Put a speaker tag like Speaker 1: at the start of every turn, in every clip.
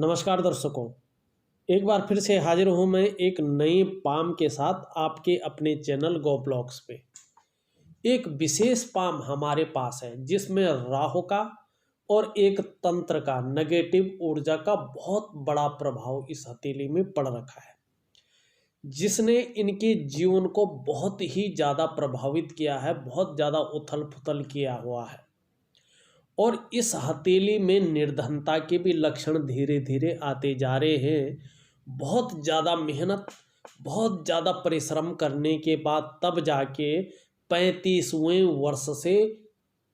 Speaker 1: नमस्कार दर्शकों, एक बार फिर से हाजिर हूँ मैं एक नई पाम के साथ आपके अपने चैनल गो ब्लॉग्स पे। एक विशेष पाम हमारे पास है जिसमें राहु का और एक तंत्र का नेगेटिव ऊर्जा का बहुत बड़ा प्रभाव इस हथेली में पड़ रखा है, जिसने इनके जीवन को बहुत ही ज़्यादा प्रभावित किया है, बहुत ज़्यादा उथल पुथल किया हुआ है। और इस हथेली में निर्धनता के भी लक्षण धीरे धीरे आते जा रहे हैं। बहुत ज़्यादा मेहनत, बहुत ज़्यादा परिश्रम करने के बाद तब जाके 35वें वर्ष से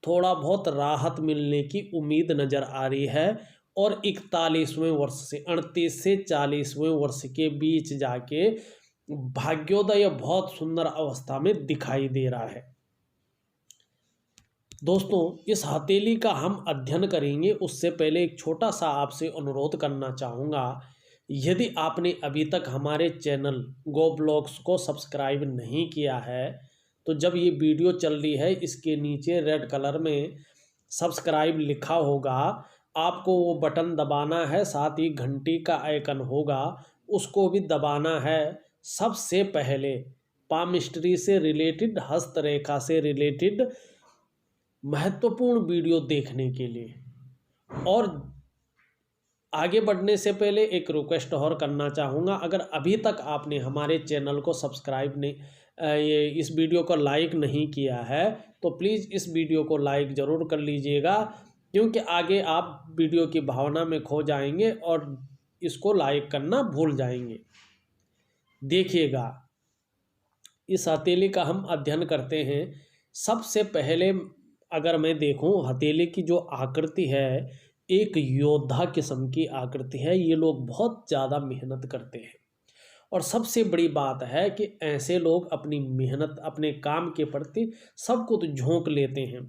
Speaker 1: थोड़ा बहुत राहत मिलने की उम्मीद नज़र आ रही है और 41वें वर्ष से 38 से 40वें वर्ष के बीच जाके भाग्योदय बहुत सुंदर अवस्था में दिखाई दे रहा है। दोस्तों, इस हथेली का हम अध्ययन करेंगे उससे पहले एक छोटा सा आपसे अनुरोध करना चाहूँगा। यदि आपने अभी तक हमारे चैनल गो ब्लॉग्स को सब्सक्राइब नहीं किया है तो जब ये वीडियो चल रही है इसके नीचे रेड कलर में सब्सक्राइब लिखा होगा, आपको वो बटन दबाना है, साथ ही घंटी का आइकन होगा उसको भी दबाना है। सबसे पहले पामिस्ट्री से रिलेटेड, हस्तरेखा से रिलेटेड महत्वपूर्ण वीडियो देखने के लिए। और आगे बढ़ने से पहले एक रिक्वेस्ट और करना चाहूँगा, अगर अभी तक आपने हमारे चैनल को सब्सक्राइब नहीं, इस वीडियो को लाइक नहीं किया है तो प्लीज़ इस वीडियो को लाइक ज़रूर कर लीजिएगा, क्योंकि आगे आप वीडियो की भावना में खो जाएंगे और इसको लाइक करना भूल जाएंगे। देखिएगा, इस हथेली का हम अध्ययन करते हैं। सबसे पहले अगर मैं देखूं, हथेली की जो आकृति है एक योद्धा किस्म की आकृति है। ये लोग बहुत ज़्यादा मेहनत करते हैं और सबसे बड़ी बात है कि ऐसे लोग अपनी मेहनत, अपने काम के प्रति सब कुछ झोंक लेते हैं।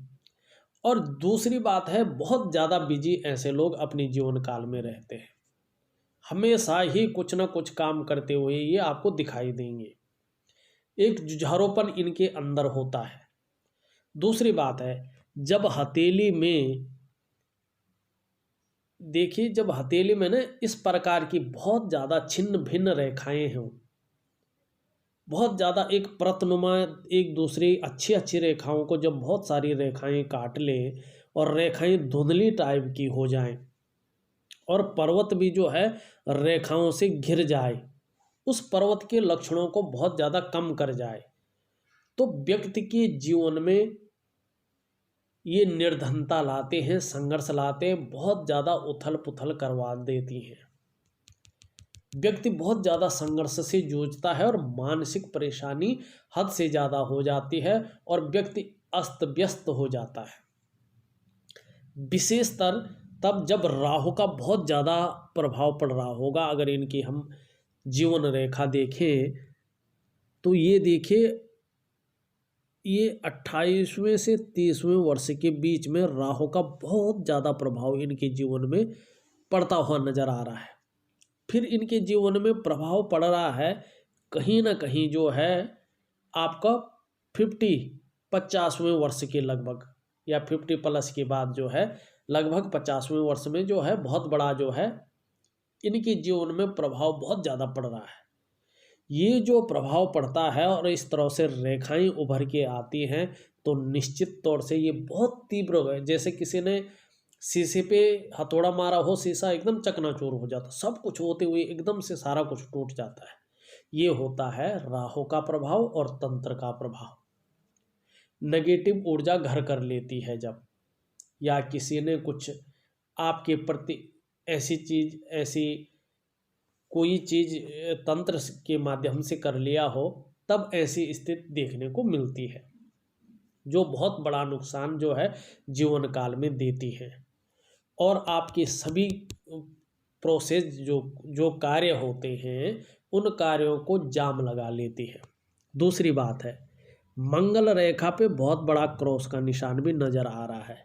Speaker 1: और दूसरी बात है, बहुत ज़्यादा बिजी ऐसे लोग अपने जीवन काल में रहते हैं, हमेशा ही कुछ ना कुछ काम करते हुए ये आपको दिखाई देंगे। एक जुझारूपन इनके अंदर होता है। दूसरी बात है, जब हथेली में देखिए, जब हथेली में ना इस प्रकार की बहुत ज़्यादा छिन्न भिन्न रेखाएं हों, बहुत ज़्यादा एक प्रतनुमा, एक दूसरी अच्छी अच्छी रेखाओं को जब बहुत सारी रेखाएं काट ले और रेखाएं धुंधली टाइप की हो जाएं और पर्वत भी जो है रेखाओं से घिर जाए, उस पर्वत के लक्षणों को बहुत ज़्यादा कम कर जाए, तो व्यक्ति के जीवन में ये निर्धनता लाते हैं, संघर्ष लाते हैं, बहुत ज़्यादा उथल पुथल करवा देती हैं। व्यक्ति बहुत ज़्यादा संघर्ष से जूझता है और मानसिक परेशानी हद से ज़्यादा हो जाती है और व्यक्ति अस्त व्यस्त हो जाता है। विशेषतर तब जब राहु का बहुत ज़्यादा प्रभाव पड़ रहा होगा। अगर इनकी हम जीवन रेखा देखें तो ये देखिए, ये 28वें से 30वें वर्ष के बीच में राहु का बहुत ज़्यादा प्रभाव इनके जीवन में पड़ता हुआ नज़र आ रहा है। फिर इनके जीवन में प्रभाव पड़ रहा है कहीं ना कहीं जो है आपका 50वें वर्ष के लगभग, या 50 प्लस के बाद जो है लगभग 50वें वर्ष में जो है बहुत बड़ा जो है इनके जीवन में प्रभाव बहुत ज़्यादा पड़ रहा है। ये जो प्रभाव पड़ता है और इस तरह से रेखाएं उभर के आती हैं तो निश्चित तौर से ये बहुत तीव्र है। जैसे किसी ने शीशे पे हथौड़ा मारा हो, शीशा एकदम चकनाचूर हो जाता, सब कुछ होते हुए एकदम से सारा कुछ टूट जाता है। ये होता है राहु का प्रभाव और तंत्र का प्रभाव। नेगेटिव ऊर्जा घर कर लेती है जब, या किसी ने कुछ आपके प्रति ऐसी चीज़, ऐसी कोई चीज़ तंत्र के माध्यम से कर लिया हो, तब ऐसी स्थिति देखने को मिलती है जो बहुत बड़ा नुकसान जो है जीवन काल में देती है और आपके सभी प्रोसेस जो कार्य होते हैं उन कार्यों को जाम लगा लेती है। दूसरी बात है, मंगल रेखा पे बहुत बड़ा क्रॉस का निशान भी नज़र आ रहा है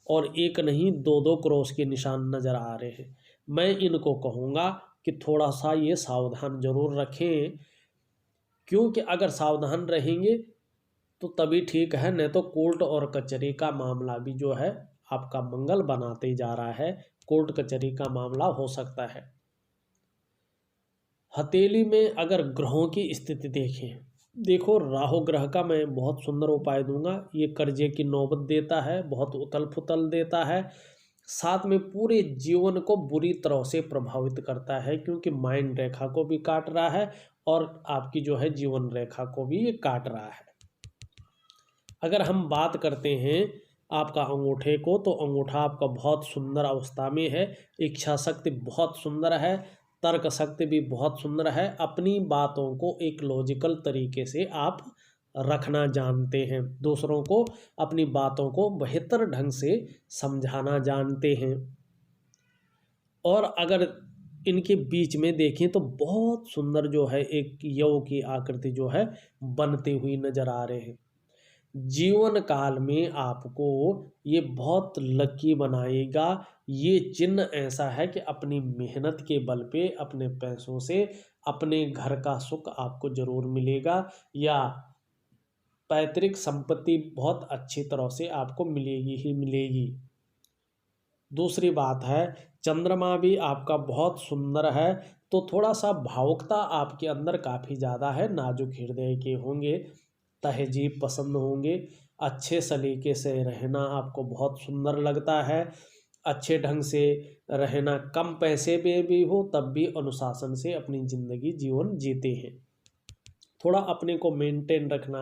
Speaker 1: और एक नहीं, दो क्रॉस के निशान नज़र आ रहे हैं। मैं इनको कहूँगा कि थोड़ा सा ये सावधान जरूर रखें, क्योंकि अगर सावधान रहेंगे तो तभी ठीक है, नहीं तो कोर्ट और कचहरी का मामला भी जो है आपका मंगल बनाते जा रहा है। कोर्ट कचहरी का मामला हो सकता है। हथेली में अगर ग्रहों की स्थिति देखें, देखो राहु ग्रह का मैं बहुत सुंदर उपाय दूंगा। ये कर्जे की नौबत देता है, बहुत उथल पुथल देता है, साथ में पूरे जीवन को बुरी तरह से प्रभावित करता है, क्योंकि माइंड रेखा को भी काट रहा है और आपकी जो है जीवन रेखा को भी ये काट रहा है। अगर हम बात करते हैं आपका अंगूठे को, तो अंगूठा आपका बहुत सुंदर अवस्था में है, इच्छा शक्ति बहुत सुंदर है, तर्क शक्ति भी बहुत सुंदर है, अपनी बातों को एक लॉजिकल तरीके से आप रखना जानते हैं, दूसरों को अपनी बातों को बेहतर ढंग से समझाना जानते हैं। और अगर इनके बीच में देखें तो बहुत सुंदर जो है एक यव की आकृति जो है बनती हुई नजर आ रहे हैं। जीवन काल में आपको ये बहुत लकी बनाएगा। ये चिन्ह ऐसा है कि अपनी मेहनत के बल पे, अपने पैसों से अपने घर का सुख आपको जरूर मिलेगा, या पैतृक संपत्ति बहुत अच्छी तरह से आपको मिलेगी ही मिलेगी। दूसरी बात है, चंद्रमा भी आपका बहुत सुंदर है, तो थोड़ा सा भावुकता आपके अंदर काफ़ी ज़्यादा है, नाजुक हृदय के होंगे, तहजीब पसंद होंगे, अच्छे सलीके से रहना आपको बहुत सुंदर लगता है, अच्छे ढंग से रहना, कम पैसे में भी हो तब भी अनुशासन से अपनी ज़िंदगी जीवन जीते हैं। थोड़ा अपने को मेंटेन रखना,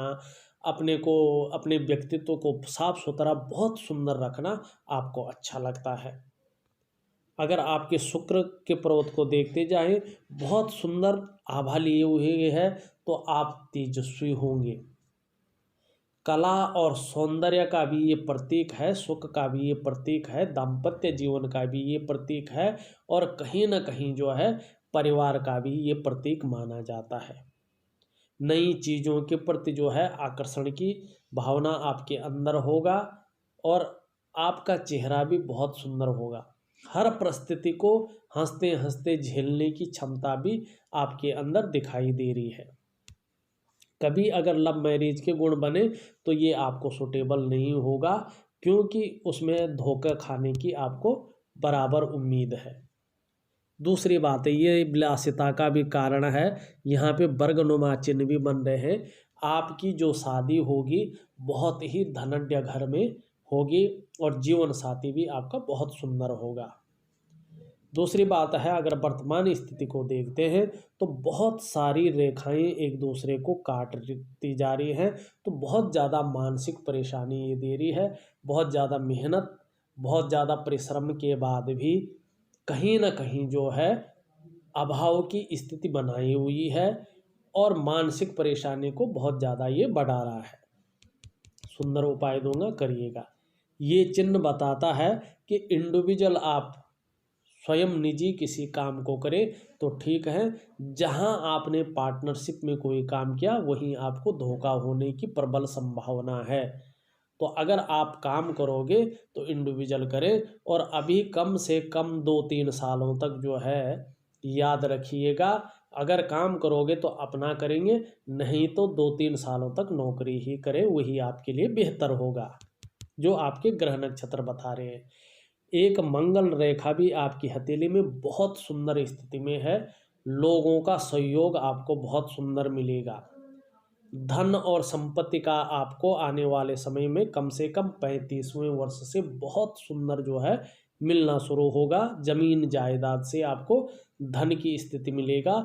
Speaker 1: अपने को, अपने व्यक्तित्व को साफ सुथरा बहुत सुंदर रखना आपको अच्छा लगता है। अगर आपके शुक्र के पर्वत को देखते जाएं, बहुत सुंदर आभा लिए हुए है, तो आप तेजस्वी होंगे। कला और सौंदर्य का भी ये प्रतीक है, सुख का भी ये प्रतीक है, दाम्पत्य जीवन का भी ये प्रतीक है, और कहीं ना कहीं जो है परिवार का भी ये प्रतीक माना जाता है। नई चीज़ों के प्रति जो है आकर्षण की भावना आपके अंदर होगा, और आपका चेहरा भी बहुत सुंदर होगा। हर परिस्थिति को हंसते हंसते झेलने की क्षमता भी आपके अंदर दिखाई दे रही है। कभी अगर लव मैरिज के गुण बने तो ये आपको सूटेबल नहीं होगा, क्योंकि उसमें धोखा खाने की आपको बराबर उम्मीद है। दूसरी बात है, ये विलासिता का भी कारण है, यहाँ पे वर्गनुमा चिन्ह भी बन रहे हैं। आपकी जो शादी होगी बहुत ही धनाढ्य घर में होगी, और जीवन साथी भी आपका बहुत सुंदर होगा। दूसरी बात है, अगर वर्तमान स्थिति को देखते हैं तो बहुत सारी रेखाएं एक दूसरे को काटती जा रही हैं, तो बहुत ज़्यादा मानसिक परेशानी ये दे रही है। बहुत ज़्यादा मेहनत, बहुत ज़्यादा परिश्रम के बाद भी कहीं ना कहीं जो है अभाव की स्थिति बनाई हुई है, और मानसिक परेशानी को बहुत ज़्यादा ये बढ़ा रहा है। सुंदर उपाय दूंगा, करिएगा। ये चिन्ह बताता है कि इंडिविजुअल आप स्वयं निजी किसी काम को करें तो ठीक है, जहां आपने पार्टनरशिप में कोई काम किया वहीं आपको धोखा होने की प्रबल संभावना है। तो अगर आप काम करोगे तो इंडिविजुअल करें, और अभी कम से कम 2-3 सालों तक जो है याद रखिएगा, अगर काम करोगे तो अपना करेंगे, नहीं तो 2-3 सालों तक नौकरी ही करें, वही आपके लिए बेहतर होगा, जो आपके ग्रह नक्षत्र बता रहे हैं। एक मंगल रेखा भी आपकी हथेली में बहुत सुंदर स्थिति में है, लोगों का सहयोग आपको बहुत सुंदर मिलेगा। धन और संपत्ति का आपको आने वाले समय में कम से कम 35वें वर्ष से बहुत सुंदर जो है मिलना शुरू होगा। जमीन जायदाद से आपको धन की स्थिति मिलेगा,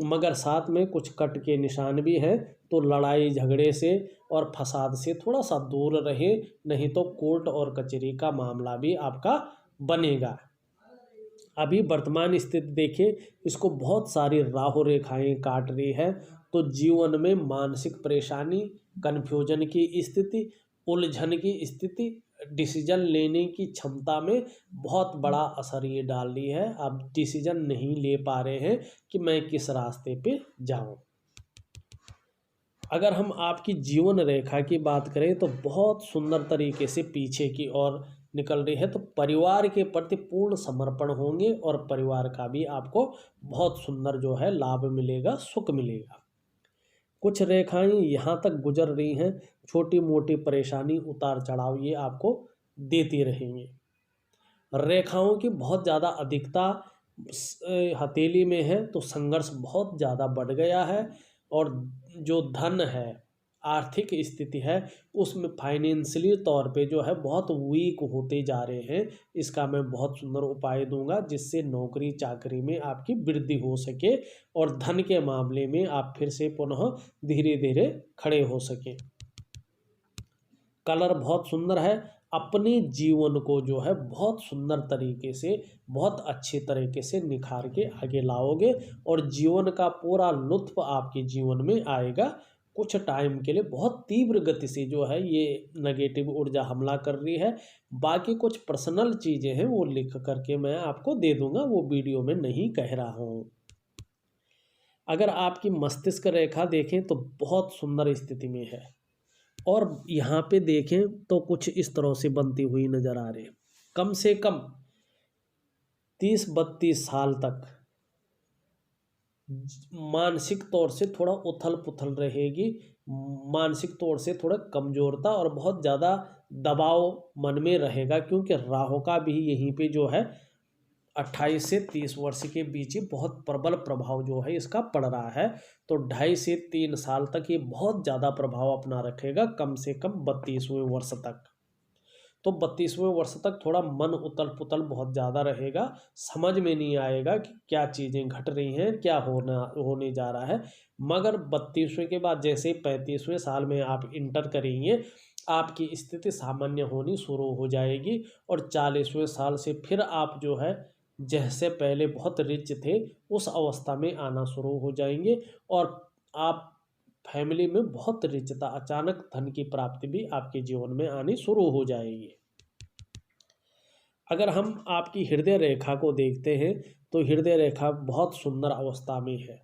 Speaker 1: मगर साथ में कुछ कट के निशान भी हैं, तो लड़ाई झगड़े से और फसाद से थोड़ा सा दूर रहे, नहीं तो कोर्ट और कचहरी का मामला भी आपका बनेगा। अभी वर्तमान स्थिति देखिए, इसको बहुत सारी राहु रेखाएं काट रही है, तो जीवन में मानसिक परेशानी, कन्फ्यूजन की स्थिति, उलझन की स्थिति, डिसीजन लेने की क्षमता में बहुत बड़ा असर ये डाल रही है। आप डिसीजन नहीं ले पा रहे हैं कि मैं किस रास्ते पे जाऊं। अगर हम आपकी जीवन रेखा की बात करें तो बहुत सुंदर तरीके से पीछे की ओर निकल रही है, तो परिवार के प्रति पूर्ण समर्पण होंगे, और परिवार का भी आपको बहुत सुंदर जो है लाभ मिलेगा, सुख मिलेगा। कुछ रेखाएं यहाँ तक गुजर रही हैं, छोटी मोटी परेशानी, उतार चढ़ाव ये आपको देती रहेंगे। रेखाओं की बहुत ज़्यादा अधिकता हथेली में है, तो संघर्ष बहुत ज़्यादा बढ़ गया है। और जो धन है, आर्थिक स्थिति है, उसमें फाइनेंशियली तौर पे जो है बहुत वीक होते जा रहे हैं। इसका मैं बहुत सुंदर उपाय दूंगा, जिससे नौकरी चाकरी में आपकी वृद्धि हो सके और धन के मामले में आप फिर से पुनः धीरे धीरे खड़े हो सके। कलर बहुत सुंदर है। अपने जीवन को जो है बहुत सुंदर तरीके से, बहुत अच्छे तरीके से निखार के आगे लाओगे और जीवन का पूरा लुत्फ आपके जीवन में आएगा। कुछ टाइम के लिए बहुत तीव्र गति से जो है ये नेगेटिव ऊर्जा हमला कर रही है। बाकी कुछ पर्सनल चीज़ें हैं वो लिख करके मैं आपको दे दूंगा, वो वीडियो में नहीं कह रहा हूँ। अगर आपकी मस्तिष्क रेखा देखें तो बहुत सुंदर स्थिति में है, और यहाँ पे देखें तो कुछ इस तरह से बनती हुई नजर आ रही है। कम से कम 30-32 साल तक मानसिक तौर से थोड़ा उथल पुथल रहेगी, मानसिक तौर से थोड़ा कमजोरता और बहुत ज़्यादा दबाव मन में रहेगा, क्योंकि राहु का भी यहीं पे जो है 28 से 30 वर्ष के बीच ही बहुत प्रबल प्रभाव जो है इसका पड़ रहा है। तो 2.5 से 3 साल तक ये बहुत ज़्यादा प्रभाव अपना रखेगा, कम से कम 32वें वर्ष तक। तो 32वें वर्ष तक थोड़ा मन उतल पुतल बहुत ज़्यादा रहेगा, समझ में नहीं आएगा कि क्या चीज़ें घट रही हैं, क्या होने जा रहा है। मगर 32वें के बाद जैसे 35वें साल में आप इंटर करेंगे, आपकी स्थिति सामान्य होनी शुरू हो जाएगी और 40वें साल से फिर आप जो है जैसे पहले बहुत रिच थे उस अवस्था में आना शुरू हो जाएंगे, और आप फैमिली में बहुत रिचता, अचानक धन की प्राप्ति भी आपके जीवन में आनी शुरू हो जाएगी। अगर हम आपकी हृदय रेखा को देखते हैं तो हृदय रेखा बहुत सुंदर अवस्था में है,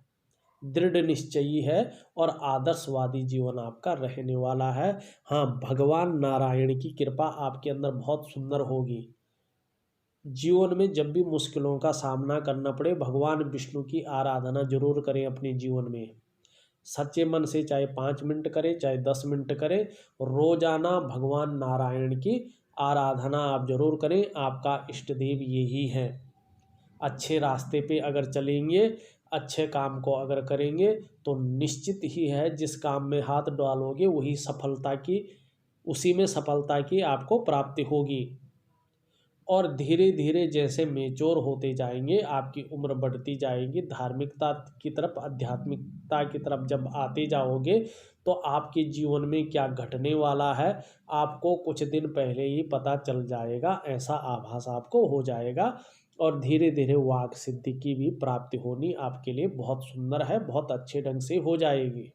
Speaker 1: दृढ़ निश्चयी है और आदर्शवादी जीवन आपका रहने वाला है। हाँ, भगवान नारायण की कृपा आपके अंदर बहुत सुंदर होगी। जीवन में जब भी मुश्किलों का सामना करना पड़े, भगवान विष्णु की आराधना जरूर करें अपने जीवन में, सच्चे मन से, चाहे 5 मिनट करें चाहे 10 मिनट करें। रोजाना भगवान नारायण की आराधना आप जरूर करें, आपका इष्ट देव यही है। अच्छे रास्ते पे अगर चलेंगे, अच्छे काम को अगर करेंगे तो निश्चित ही है जिस काम में हाथ डालोगे वही सफलता की, उसी में सफलता की आपको प्राप्ति होगी। और धीरे धीरे जैसे मेच्योर होते जाएंगे, आपकी उम्र बढ़ती जाएगी, धार्मिकता की तरफ, आध्यात्मिकता की तरफ जब आते जाओगे तो आपके जीवन में क्या घटने वाला है आपको कुछ दिन पहले ही पता चल जाएगा, ऐसा आभास आपको हो जाएगा। और धीरे धीरे वाक सिद्धि की भी प्राप्ति होनी आपके लिए बहुत सुंदर है, बहुत अच्छे ढंग से हो जाएगी।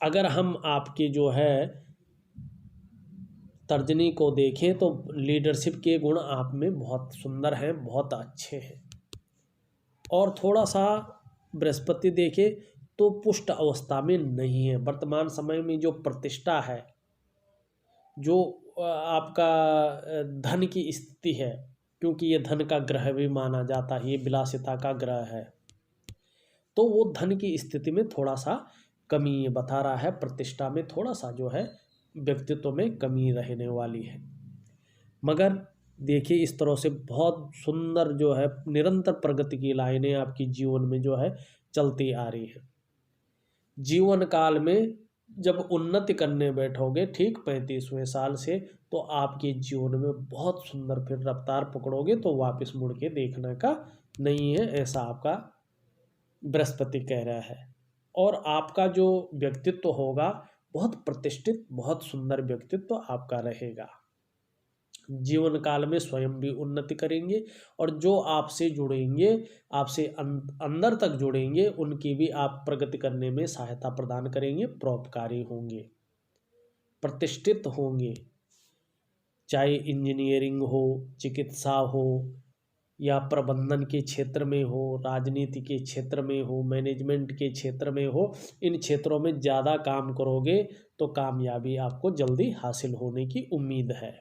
Speaker 1: अगर हम आपके जो है तर्जनी को देखें तो लीडरशिप के गुण आप में बहुत सुंदर हैं, बहुत अच्छे हैं। और थोड़ा सा बृहस्पति देखें तो पुष्ट अवस्था में नहीं है। वर्तमान समय में जो प्रतिष्ठा है, जो आपका धन की स्थिति है, क्योंकि ये धन का ग्रह भी माना जाता है, ये विलासिता का ग्रह है, तो वो धन की स्थिति में थोड़ा सा कमी ये बता रहा है, प्रतिष्ठा में थोड़ा सा जो है व्यक्तित्व में कमी रहने वाली है। मगर देखिए इस तरह से बहुत सुंदर जो है निरंतर प्रगति की लाइनें आपकी जीवन में जो है चलती आ रही है। जीवन काल में जब उन्नति करने बैठोगे ठीक 35वें साल से, तो आपके जीवन में बहुत सुंदर फिर रफ्तार पकड़ोगे, तो वापस मुड़ के देखने का नहीं है, ऐसा आपका बृहस्पति कह रहा है। और आपका जो व्यक्तित्व होगा बहुत प्रतिष्ठित, बहुत सुंदर व्यक्तित्व आपका रहेगा। जीवन काल में स्वयं भी उन्नति करेंगे और जो आपसे जुड़ेंगे, आपसे अंदर तक जुड़ेंगे, उनकी भी आप प्रगति करने में सहायता प्रदान करेंगे, परोपकारी होंगे, प्रतिष्ठित होंगे। चाहे इंजीनियरिंग हो, चिकित्सा हो, या प्रबंधन के क्षेत्र में हो, राजनीति के क्षेत्र में हो, मैनेजमेंट के क्षेत्र में हो, इन क्षेत्रों में ज़्यादा काम करोगे तो कामयाबी आपको जल्दी हासिल होने की उम्मीद है।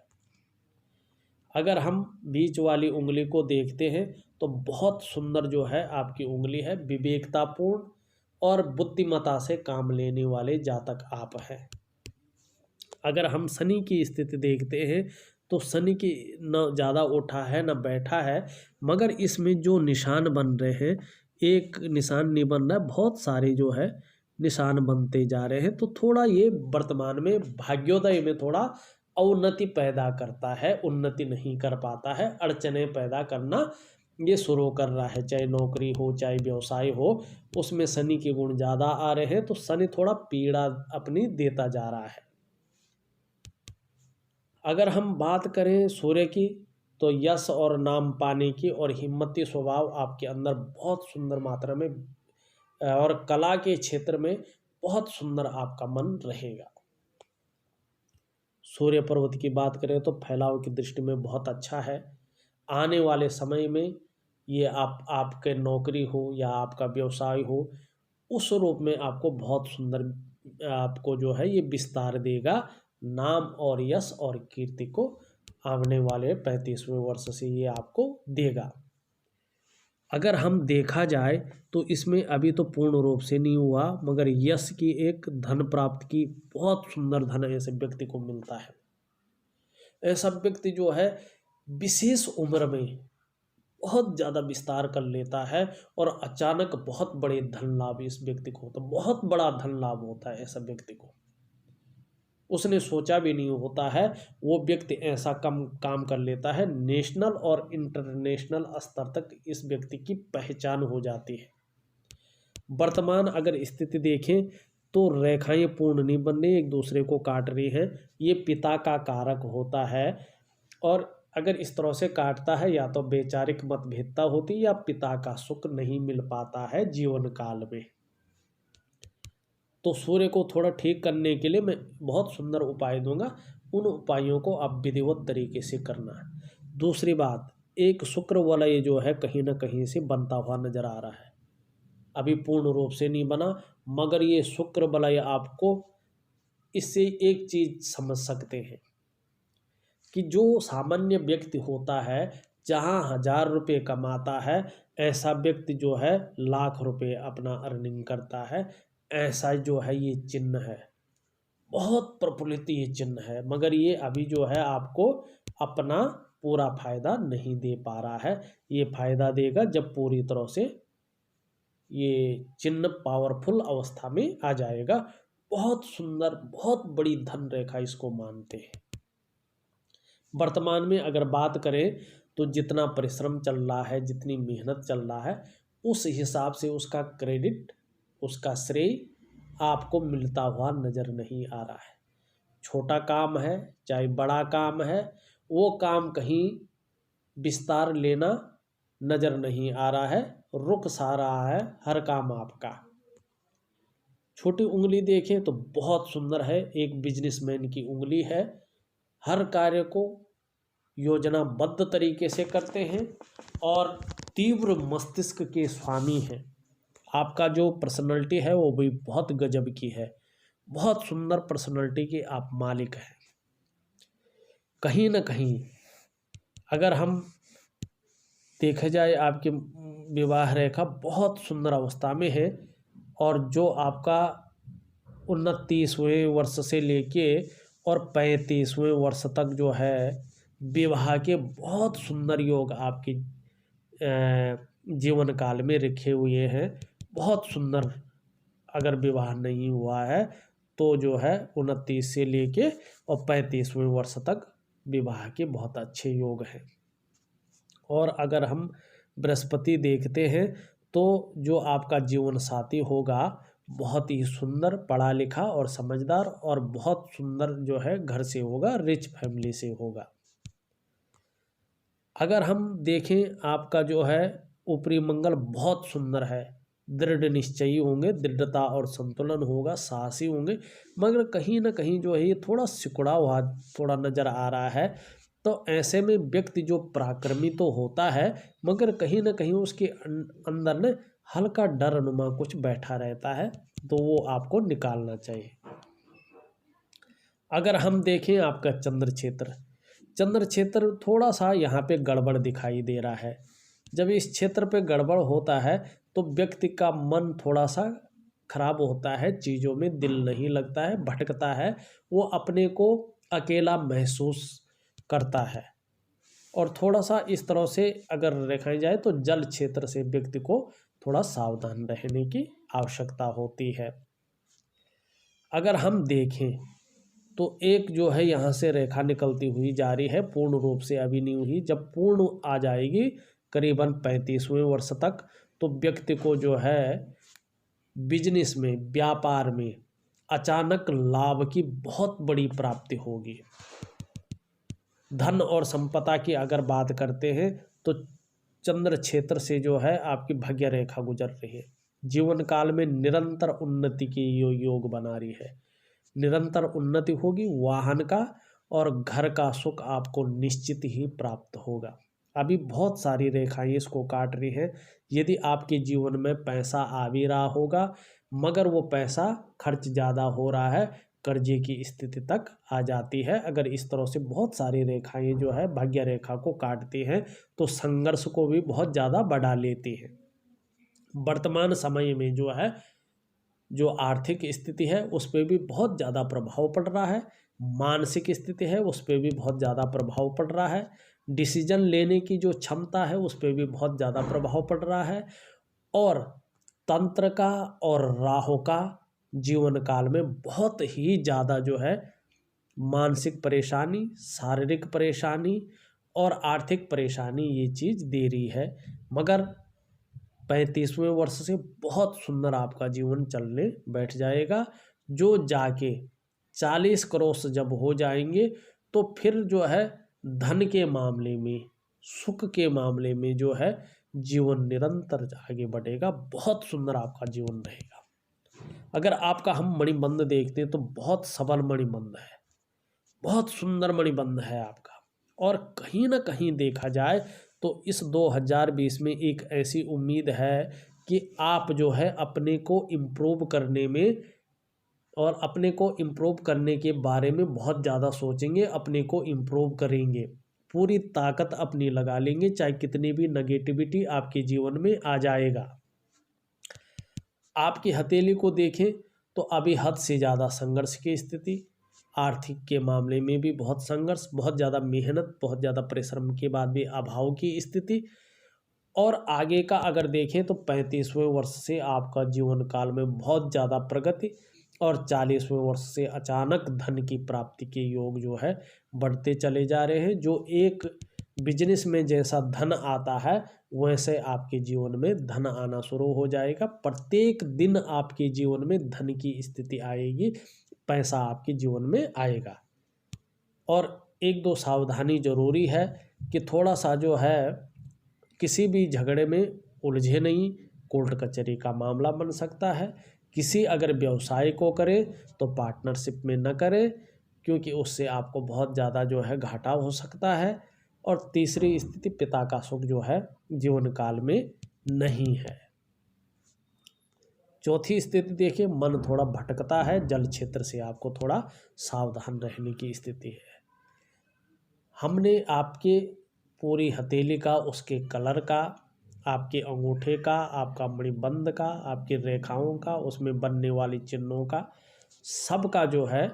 Speaker 1: अगर हम बीच वाली उंगली को देखते हैं तो बहुत सुंदर जो है आपकी उंगली है, विवेकतापूर्ण और बुद्धिमता से काम लेने वाले जातक आप हैं। अगर हम शनि की स्थिति देखते हैं तो शनि की न ज़्यादा उठा है न बैठा है, मगर इसमें जो निशान बन रहे हैं, एक निशान नहीं बन रहा है, बहुत सारे जो है निशान बनते जा रहे हैं। तो थोड़ा ये वर्तमान में भाग्योदय में थोड़ा अवनति पैदा करता है, उन्नति नहीं कर पाता है, अड़चने पैदा करना ये शुरू कर रहा है। चाहे नौकरी हो चाहे व्यवसाय हो, उसमें शनि के गुण ज़्यादा आ रहे हैं, तो शनि थोड़ा पीड़ा अपनी देता जा रहा है। अगर हम बात करें सूर्य की, तो यश और नाम पाने की और हिम्मती स्वभाव आपके अंदर बहुत सुंदर मात्रा में, और कला के क्षेत्र में बहुत सुंदर आपका मन रहेगा। सूर्य पर्वत की बात करें तो फैलाव की दृष्टि में बहुत अच्छा है। आने वाले समय में ये आपके नौकरी हो या आपका व्यवसाय हो, उस रूप में आपको बहुत सुंदर आपको जो है ये विस्तार देगा। नाम और यश और कीर्ति को आने वाले 35वें वर्ष से ये आपको देगा। अगर हम देखा जाए तो इसमें अभी तो पूर्ण रूप से नहीं हुआ, मगर यश की एक धन प्राप्त की बहुत सुंदर धन ऐसे व्यक्ति को मिलता है। ऐसा व्यक्ति जो है विशेष उम्र में बहुत ज़्यादा विस्तार कर लेता है और अचानक बहुत बड़े धन लाभ इस व्यक्ति को होता है, बहुत बड़ा धन लाभ होता है ऐसा व्यक्ति को। उसने सोचा भी नहीं होता है, वो व्यक्ति ऐसा काम कर लेता है। नेशनल और इंटरनेशनल स्तर तक इस व्यक्ति की पहचान हो जाती है। वर्तमान अगर स्थिति देखें तो रेखाएं पूर्ण नहीं बन रही, एक दूसरे को काट रही हैं। ये पिता का कारक होता है, और अगर इस तरह से काटता है या तो वैचारिक मतभेदता होती है या पिता का सुख नहीं मिल पाता है जीवन काल में। तो सूर्य को थोड़ा ठीक करने के लिए मैं बहुत सुंदर उपाय दूंगा, उन उपायों को आप विधिवत तरीके से करना है। दूसरी बात, एक शुक्र वलय जो है कहीं ना कहीं से बनता हुआ नजर आ रहा है। अभी पूर्ण रूप से नहीं बना, मगर ये शुक्र वलय आपको इससे एक चीज समझ सकते हैं कि जो सामान्य व्यक्ति होता है, जहाँ 1000 रुपये कमाता है, ऐसा व्यक्ति जो है लाख रुपए अपना अर्निंग करता है। ऐसा जो है ये चिन्ह है, बहुत प्रफुल्लित ये चिन्ह है, मगर ये अभी जो है आपको अपना पूरा फायदा नहीं दे पा रहा है। ये फायदा देगा जब पूरी तरह से ये चिन्ह पावरफुल अवस्था में आ जाएगा। बहुत सुंदर, बहुत बड़ी धन रेखा इसको मानते हैं। वर्तमान में अगर बात करें तो जितना परिश्रम चल रहा है, जितनी मेहनत चल रहा है, उस हिसाब से उसका क्रेडिट, उसका श्रेय आपको मिलता हुआ नज़र नहीं आ रहा है। छोटा काम है चाहे बड़ा काम है, वो काम कहीं विस्तार लेना नज़र नहीं आ रहा है, रुक सा रहा है हर काम आपका। छोटी उंगली देखें तो बहुत सुंदर है, एक बिजनेसमैन की उंगली है। हर कार्य को योजनाबद्ध तरीके से करते हैं और तीव्र मस्तिष्क के स्वामी हैं। आपका जो पर्सनैलिटी है वो भी बहुत गजब की है, बहुत सुंदर पर्सनैलिटी के आप मालिक हैं। कहीं ना कहीं अगर हम देखा जाए, आपकी विवाह रेखा बहुत सुंदर अवस्था में है, और जो आपका 29वें वर्ष से लेके और 35वें वर्ष तक जो है विवाह के बहुत सुंदर योग आपके जीवन काल में रखे हुए हैं। बहुत सुंदर, अगर विवाह नहीं हुआ है तो जो है 29 से लेके और 35वें वर्ष तक विवाह के बहुत अच्छे योग हैं। और अगर हम बृहस्पति देखते हैं तो जो आपका जीवन साथी होगा बहुत ही सुंदर, पढ़ा लिखा और समझदार, और बहुत सुंदर जो है घर से होगा, रिच फैमिली से होगा। अगर हम देखें आपका जो है ऊपरी मंगल बहुत सुंदर है, दृढ़ निश्चयी होंगे, दृढ़ता और संतुलन होगा, साहसी होंगे, मगर कहीं ना कहीं जो है ये थोड़ा सिकुड़ा हुआ थोड़ा नज़र आ रहा है। तो ऐसे में व्यक्ति जो पराक्रमी तो होता है, मगर कहीं ना कहीं उसके अंदर न हल्का डर नुमा कुछ बैठा रहता है, तो वो आपको निकालना चाहिए। अगर हम देखें आपका चंद्र क्षेत्र थोड़ा सा यहाँ पे गड़बड़ दिखाई दे रहा है। जब इस क्षेत्र पे गड़बड़ होता है तो व्यक्ति का मन थोड़ा सा खराब होता है, चीज़ों में दिल नहीं लगता है, भटकता है, वो अपने को अकेला महसूस करता है। और थोड़ा सा इस तरह से अगर रेखाएं जाए तो जल क्षेत्र से व्यक्ति को थोड़ा सावधान रहने की आवश्यकता होती है। अगर हम देखें तो एक जो है यहाँ से रेखा निकलती हुई जा रही है, पूर्ण रूप से अभी नहीं हुई। जब पूर्ण आ जाएगी करीबन 35वें वर्ष तक, तो व्यक्ति को जो है बिजनेस में, व्यापार में अचानक लाभ की बहुत बड़ी प्राप्ति होगी। धन और संपदा की अगर बात करते हैं तो चंद्र क्षेत्र से जो है आपकी भाग्य रेखा गुजर रही है। जीवन काल में निरंतर उन्नति की योग बना रही है। निरंतर उन्नति होगी, वाहन का और घर का सुख आपको निश्चित ही प्राप्त होगा। अभी बहुत सारी रेखाएं इसको काट रही हैं। यदि आपके जीवन में पैसा आ भी रहा होगा मगर वो पैसा खर्च ज़्यादा हो रहा है, कर्जे की स्थिति तक आ जाती है। अगर इस तरह से बहुत सारी रेखाएं जो है भाग्य रेखा को काटती हैं तो संघर्ष को भी बहुत ज़्यादा बढ़ा लेती हैं। वर्तमान समय में जो है जो आर्थिक स्थिति है उस पर भी बहुत ज़्यादा प्रभाव पड़ रहा है। मानसिक स्थिति है उस पर भी बहुत ज़्यादा प्रभाव पड़ रहा है। डिसीजन लेने की जो क्षमता है उस पर भी बहुत ज़्यादा प्रभाव पड़ रहा है। और तंत्र का और राहु का जीवन काल में बहुत ही ज़्यादा जो है मानसिक परेशानी, शारीरिक परेशानी और आर्थिक परेशानी ये चीज़ दे रही है। मगर 35वें वर्ष से बहुत सुंदर आपका जीवन चलने बैठ जाएगा। जो जाके 40 क्रॉस जब हो जाएंगे तो फिर जो है धन के मामले में, सुख के मामले में जो है जीवन निरंतर आगे बढ़ेगा। बहुत सुंदर आपका जीवन रहेगा। अगर आपका हम मणिबंध देखते हैं तो बहुत सबल मणिबंध है, बहुत सुंदर मणिबंध है आपका। और कहीं ना कहीं देखा जाए तो इस 2020 में एक ऐसी उम्मीद है कि आप जो है अपने को इम्प्रूव करने में और अपने को इम्प्रूव करने के बारे में बहुत ज़्यादा सोचेंगे, अपने को इम्प्रूव करेंगे, पूरी ताकत अपनी लगा लेंगे, चाहे कितनी भी नेगेटिविटी आपके जीवन में आ जाएगा। आपकी हथेली को देखें तो अभी हद से ज़्यादा संघर्ष की स्थिति, आर्थिक के मामले में भी बहुत संघर्ष, बहुत ज़्यादा मेहनत, बहुत ज़्यादा परिश्रम के बाद भी अभाव की स्थिति। और आगे का अगर देखें तो 35वें वर्ष से आपका जीवन काल में बहुत ज़्यादा प्रगति और 40वें वर्ष से अचानक धन की प्राप्ति के योग जो है बढ़ते चले जा रहे हैं। जो एक बिजनेस में जैसा धन आता है वैसे आपके जीवन में धन आना शुरू हो जाएगा। प्रत्येक दिन आपके जीवन में धन की स्थिति आएगी, पैसा आपके जीवन में आएगा। और एक दो सावधानी जरूरी है कि थोड़ा सा जो है किसी भी झगड़े में उलझे नहीं, कोर्ट कचहरी का मामला बन सकता है। किसी अगर व्यवसाय को करें तो पार्टनरशिप में न करें, क्योंकि उससे आपको बहुत ज़्यादा जो है घाटा हो सकता है। और तीसरी स्थिति, पिता का सुख जो है जीवन काल में नहीं है। चौथी स्थिति देखिए, मन थोड़ा भटकता है, जल क्षेत्र से आपको थोड़ा सावधान रहने की स्थिति है। हमने आपके पूरी हथेली का, उसके कलर का, आपके अंगूठे का, आपका मणिबंध का, आपकी रेखाओं का, उसमें बनने वाली चिन्हों का, सबका जो है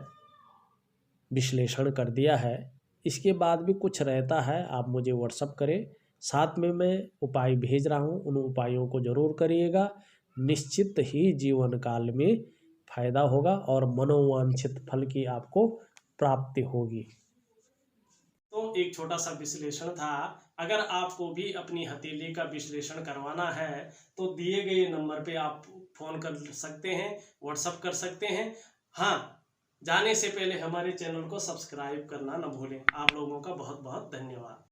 Speaker 1: विश्लेषण कर दिया है। इसके बाद भी कुछ रहता है आप मुझे व्हाट्सअप करें, साथ में मैं उपाय भेज रहा हूँ, उन उपायों को ज़रूर करिएगा। निश्चित ही जीवन काल में फायदा होगा और मनोवांछित फल की आपको प्राप्ति होगी। तो एक छोटा सा विश्लेषण था। अगर आपको भी अपनी हथेली का विश्लेषण करवाना है तो दिए गए नंबर पे आप फ़ोन कर सकते हैं, व्हाट्सअप कर सकते हैं। हाँ, जाने से पहले हमारे चैनल को सब्सक्राइब करना न भूलें। आप लोगों का बहुत बहुत धन्यवाद।